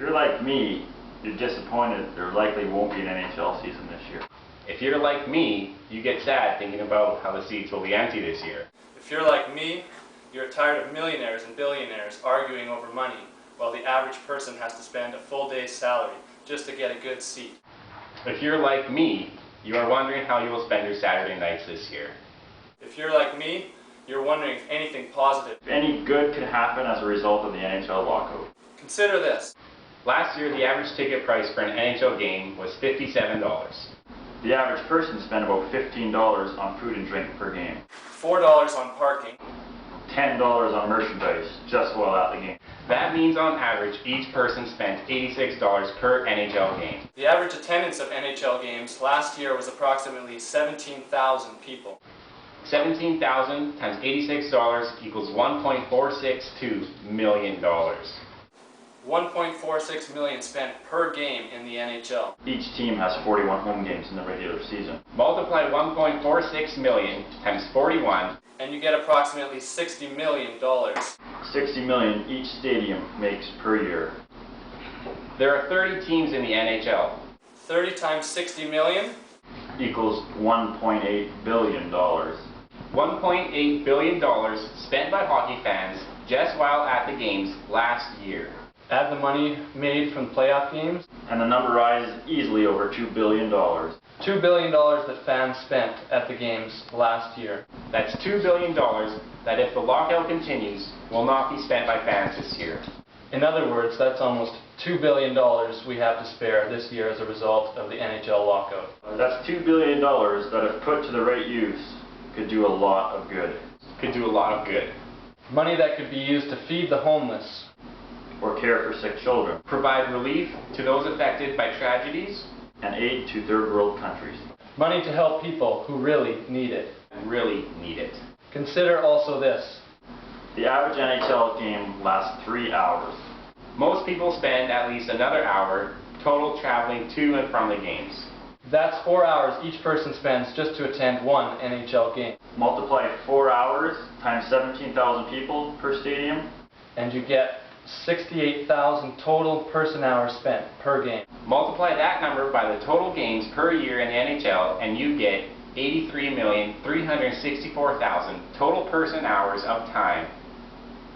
you're like me, you're disappointed there likely won't be an NHL season this year. If you're like me, you get sad thinking about how the seats will be empty this year. If you're like me, you're tired of millionaires and billionaires arguing over money, while the average person has to spend a full day's salary just to get a good seat. If you're like me, you are wondering how you will spend your Saturday nights this year. If you're like me, you're wondering if anything positive, If any good could happen as a result of the NHL lockout. Consider this. Last year, the average ticket price for an NHL game was $57. The average person spent about $15 on food and drink per game. $4 on parking, $10 on merchandise just while at the game. That means on average, each person spent $86 per NHL game. The average attendance of NHL games last year was approximately 17,000 people. 17,000 times $86 equals $1.462 million. 1.46 million spent per game in the NHL. Each team has 41 home games in the regular season. Multiply 1.46 million times 41, and you get approximately $60 million. $60 million each stadium makes per year. There are 30 teams in the NHL. 30 times 60 million? Equals $1.8 billion. $1.8 billion spent by hockey fans just while at the games last year. Add the money made from playoff games, And the number rises easily over $2 billion. $2 billion that fans spent at the games last year. That's $2 billion that, if the lockout continues, will not be spent by fans this year. In other words, that's almost $2 billion we have to spare this year as a result of the NHL lockout. That's $2 billion that, if put to the right use, could do a lot of good. Could do a lot of good. Money that could be used to feed the homeless, Or care for sick children. Provide relief to those affected by tragedies. And aid to third world countries. money to help people who really need it. Really need it. Consider also this. The average NHL game lasts 3 hours. Most people spend at least another hour total traveling to and from the games. That's 4 hours each person spends just to attend one NHL game. Multiply 4 hours times 17,000 people per stadium. And you get 68,000 total person hours spent per game. Multiply that number by the total games per year in the NHL and you get 83,364,000 total person hours of time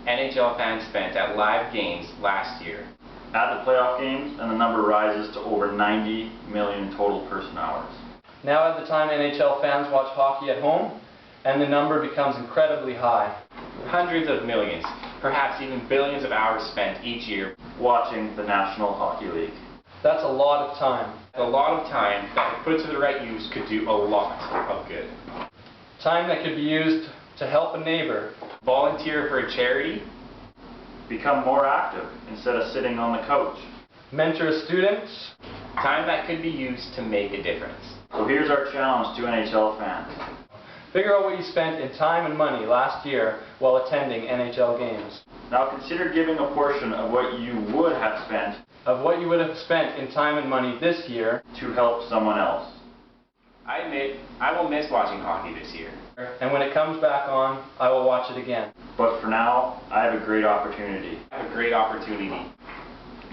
NHL fans spent at live games last year. Add the playoff games and the number rises to over 90 million total person hours. Now at the time NHL fans watch hockey at home, and the number becomes incredibly high. Hundreds of millions, perhaps even billions of hours spent each year Watching the National Hockey League. That's a lot of time. A lot of time that, if put to the right use, could do a lot of good. Time that could be used to help a neighbor. Volunteer for a charity. Become more active instead of sitting on the couch. Mentor students. Time that could be used to make a difference. So here's our challenge to NHL fans. Figure out what you spent in time and money last year while attending NHL games. Now consider giving a portion of what you would have spent Of what you would have spent in time and money this year to help someone else. I admit, I will miss watching hockey this year. and when it comes back on, I will watch it again. But for now, I have a great opportunity I have a great opportunity.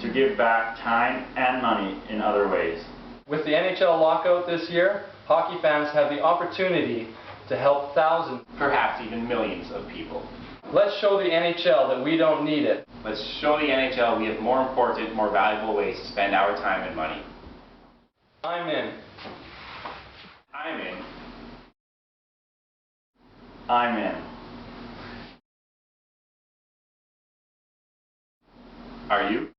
to give back time and money in other ways. With the NHL lockout this year, hockey fans have the opportunity to help thousands. Perhaps even millions of people. Let's show the NHL that we don't need it. Let's show the NHL we have more important, more valuable ways to spend our time and money. I'm in. I'm in. I'm in. Are you?